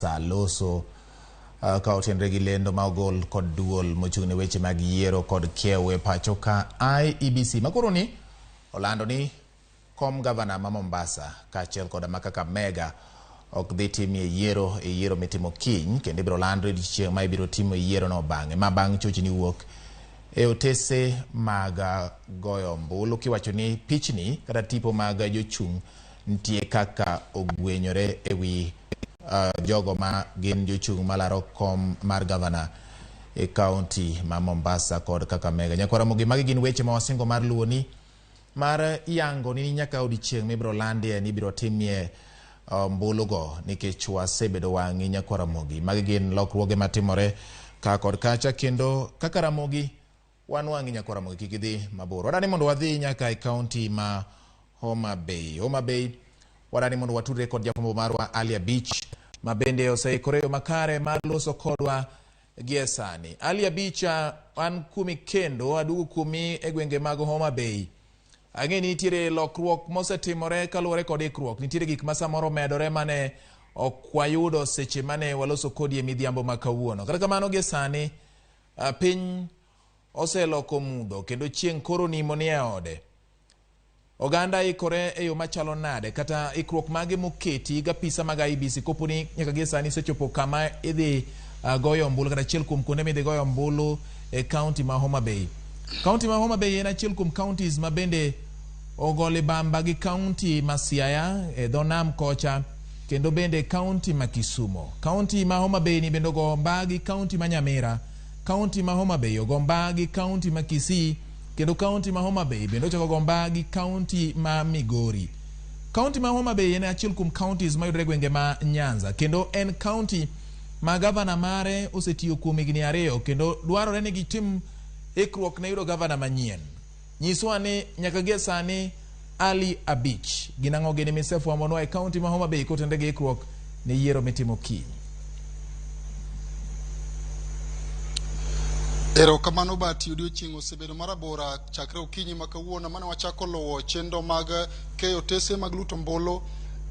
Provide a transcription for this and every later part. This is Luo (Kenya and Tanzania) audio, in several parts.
Loso ka otenre gi lendo ma ogol kod duol mochung'ne weche mag yiero kod kewe pacho ka IEBC makoro ni olando ni kom gavana ma Mombasa kaachiel kod ma Kakamega ok dhi timie yiero mitimo kiny kendo ibiro landre chieng' ma ibiro timo yiero no bang'e ma bang' chochni wuok e otese mag goyo ombulu kiwacho ni pichni kata tipo mag jochung' nitie kaka ogwenyore ewi jogo ma gin jochung' malaro kom mar gavana e kaunti ma Mombasa kod Kakamega. Nyakwaramogi magi gin weche ma wasingo mar luoni mar yango ni nyaka odiechieng' mibiro landie ni biro timie mbulugo nikech wasebedo wang'i Nyakwaramogi. Magi gin lokruoge matimore ka kod kacha kendo kaka Ramogi wan wang'i Nyakwaramogi kik idhi mabor. Wadani mondo wadhi nyaka e kaunti ma Homa Bay. Wadani mondo watudre kod jafwambo marwa Ali Abich ma bende oseikore makare mar loso kodwa gie sani. Ali Abich, an kumi kendo adugo kumi e gwenge mag Homa Bay. Ang'e ni nitiere lokruok mosetimore kaluwore kod ikruok. Nitiere gik ma samoro medore mane ok wayudo seche mane waloso kodi e midhiambo ma kawuono. Kata kamano gie sani piny oseloko mudho kendo chieng' koro nimo ni e ode. Oganda ikore e yo machalo nade kata ikruok mage moketi ga pisa mag IEBC koponi nyaka gie sani sechopo kama idhi goyo ombulu kata achiel kuom kuonde midhi goyo ombulu e kaunti ma Homa Bay. Kaunti ma Homa Bay en achiel kuom counties ma bende ogole bamba gi kaunti ma Siaya e dho nam kocha kendo bende kaunti ma Kisumo. Kaunti ma Homa Bay ni bende ogo mbagi kaunti ma Nyamira. Kaunti ma Homa Bay ogo mbagi kaunti ma Kisii kendo kaunti ma Homa Bay bende ochako gomba gi kaunti ma Migori. Kaunti ma Homa Bay en achiel kuom counties ma yudore gwenge ma Nyanza kendo en kaunti ma gavana mare osetiyo kuom higni 2 kendo dwarore ni gitim ikruok ne yudo gavana manyien. Nyiswa ni nyaka gie sani Ali Abich ginang'o gini misefwamonwa e kaunti ma Homa Bay kotende gi ikruok ne yiero mitimo kiny. Erokamano bati odiochieng' osebedo marabora chakre okinyi ma kawuono mane wachako luwo chenro mag keyo otese mag luto ombulu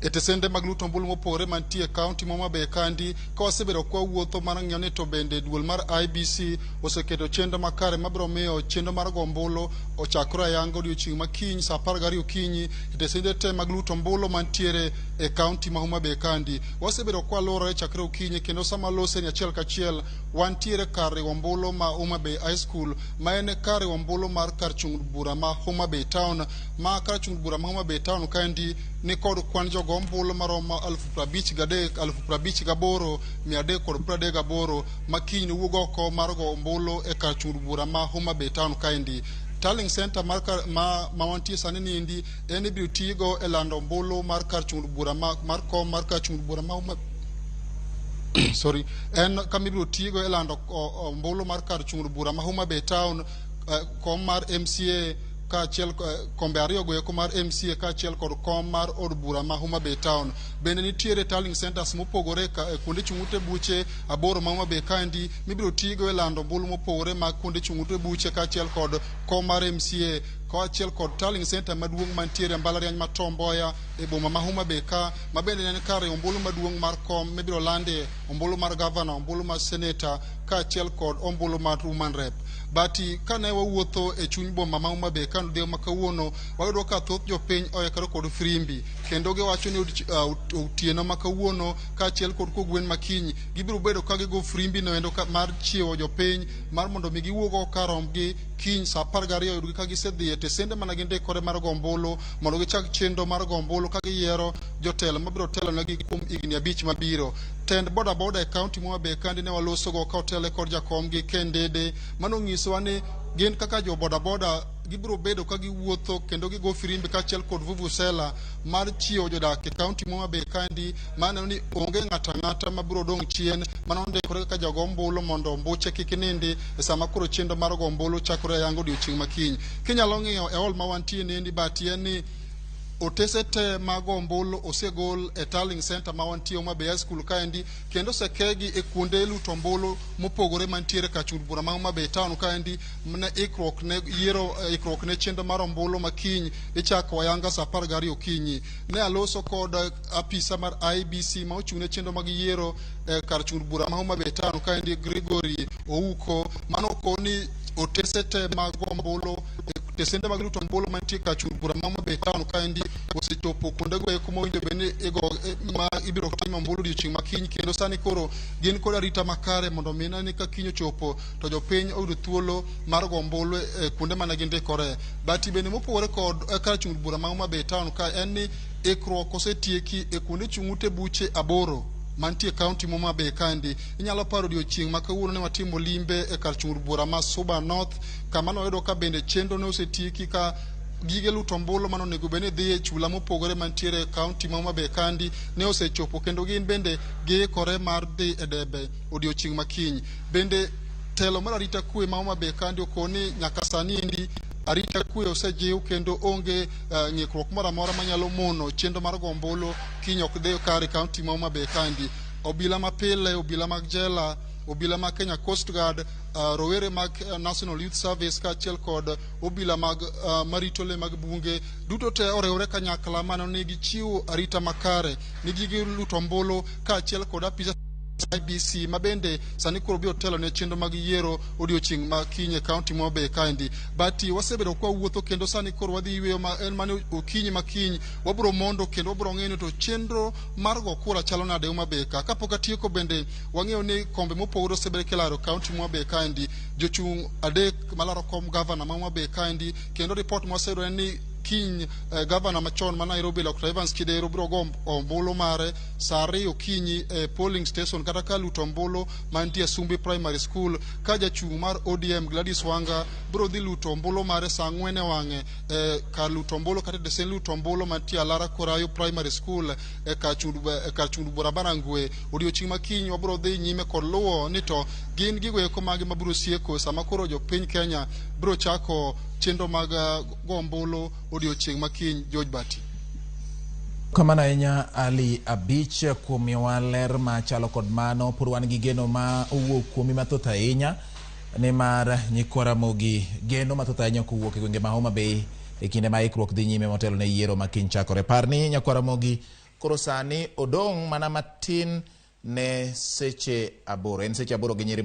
e tesende mag luto ombulu mopogore mantie kaunti ma Homa Bay kandi ka wasebedo kwa wuotho mar ng'iyo ni to bende duol mar IEBC oseketo chenro makare mabiro miyo chenro mar go ombulu ochakore ayanga odiochieng' ma kiny saa 12 okinyi e tesende te mag luto ombulu mantiere e kaunti ma Homa Bay kandi. Wasebedo kwa lore chakre okinyi kendo sama lose ni achiel kachiel wantiere kar riwo ombulu ma Homa Bay High School ma en kar riwo ombulu mar kar chung' bura ma Homa Bay Town ma kar chung' bura ma Homa Bay Town kandi ni kod kwan jogo ombulu maromo 53,338 ma kiny ni wuog oko mar go ombulu e kar chung' bura ma Homa Bay Town kandi. Tallying Center ma wantie sani nindi en ibiro tigo e lando ombulu mar kar chung' bura mar kom mar kar chung' bura ma Homa sorry en kamibiro tigo e lando ombulu mar kar chung' bura ma Homa Bay Town kom mar MCA kaachiel kombe ariyo go eko mar MCA kaachiel kod kom mar od bura ma Homa Bay Town. Bende nitiere tallying centers mopogore kuonde chung'ute buche 8 ma Homa Bay kandi mibiro tigo e lando ombulu mopogore mag kuonde chung'ute buche kaachiel kod kom mar MCA kaachiel kod tallying center maduong' mantiere mbalariany ma Tom Mboya e boma ma Homa Bay ka ma bende en kar ombulu maduong' mar kom mibiro lande ombulu mar governor, ombulu mar senator kaachiel kod ombulu mar woman rep. Bati kane wawuotho e chuny boma ma Homa Bay kando dhew makawuono wayudo ka thoth jopiny oyekore kod frimbi kendo giwacho ni otieno makawuono kaachiel kod kogwen makiny gibiro bedo ka gigo frimbi no endo mar chiewo jopiny mar mondo mi giwuog karomgi kiny saa 12 yudgi ka gisedhi e tesende mana gindikore mar go ombulu mondo gichak chenro mar go ombulu ka giyiero jotelo mabiro telo negi kuom higni 5 mabiro. Tend boda e kaunti ma Homa Bay kandi ne waloso go ka otele kod jakomgi Kendede mano nyisowa ni gin kaka jo boda gibiro bedo ka giwuotho kendo gigo firimbi kaachiel kod vuvusela mar chiewo jodak e kaunti ma Homa Bay kandi maneno ni onge ng'ata mabiro dong' chien mano ndikore kaka jogo ombulu mondo ombuche kik nindi e sama koro chenro mar go ombulu chakore yango odiochieng' makiny. Kinyalo ng'iyo e hall ma wantie nendi bati en ni otese te mag ombulu osegol e tallying center ma wantie Homa Bay High School kaendi kendo sekegi e kuonde luto ombulu mopogore mantiere ka chud bura ma Homa Bay Town kaendi ne ikruok ne chenro mar ombulu makiny ichako wayanga sa 12 okinyi. Ne aloso kod apisa mar IBC ma ochung' ne chenro mag yiero kar chud bura ma Homa Bay Town kaendi Gregory Ouko mano koni otese te mag ombulu tesende mag luto ombulu mantie ka chud bura ma Homa Bay Town kaendi osechopo kuonde go eko mowinjo bende ma ibiro tim ombulu odiochieng' makiny kendo sani koro gin kod arita makare mondo mina ni ka kiny ochopo to jopiny oyudo thuolo mar go ombulu kuonde mane gindikore. Bati bende mopogore kod kar chud bura ma Homa Bay Town ka en ni ikruok osetieki e kuonde chung' ute buche 8 mantie county Homa Bay kandi. Inyalo paro odiochieng' ma kawuono ne watimo limbe e kar chud bura ma Suba North kama noyudo ka bende chenro ne osetieki ka gige luto ombulu mano nego bene dhi e chula mopogore mantiere county ma Homa Bay kandi ne osechopo kendo gin bende giikore mar dhi e debe odiochieng' makiny. Bende telo mar arita kwe ma Homa Bay kandi okoni nyaka sani endi arita kwe osejiw kendo onge ng'ikruok moro amora manyalo mono chenro mar go ombulu kiny ok dhi kare county ma Homa Bay kandi. Obila mapile, obila mag jela, obila mag Kenya Coast Guard, rowere mag National Youth Service kaachiel kod obila mag marito le mag bunge duto te orewore kanyakla mano ni gichiwo arita makare ni gige luto ombulu kaachiel kod apisa IBC mabende sani koro biro telo ne chenro mag yiero odiochieng' makiny e county Homa Bay kandi. Bati wasebedo kwa wuotho kendo sani koro wadhi yweyo ma en mane okinyi makiny wabro mondo kendo wabro ng'eyo to chenro mar go kura chalo nade Homa Bay ka. Kapok atieko bende wang'eyo ni kombe mopogore osebedo kelaro county Homa Bay kandi jochung' 3 malaro kom governor ma Homa Bay kandi kendo report mwaseyudo en ni kiny governor machon ma Nairobi Dr. Evans Kidero biro go ombulu mare saa 2 okinyi polling station kata ka luto ombulu mantie Sumbi Primary School ka jachung' mar ODM Gladys Wanga biro dhi luto ombulu mare saa 4 wang'e ka luto ombulu kata desen luto ombulu mantie Alara Korayo Primary School ka chund bura Barangwe. Odiochieng' makiny wabiro dhi nyime kod luwo ni to gin gigo eko magi mabiro sieko sama koro jopiny Kenya biro chako chenro mag go ombulu odiochieng' makiny. George Bati. Kamana ahinya Ali Abich kuom miyowa ler machalo kod mano. Pod wan gi geno ma owuok kuomi mathoth ahinya nimar nyikwara mogi geno mathoth ahinya kowuok e gwenge ma Homa Bay e kinde ma ikruok dhi nyime motelo ne yiero makiny chakore. Par ni nyakwara mogi koro sani odong' mana matin ne seche 8 en seche 8 gi nyiri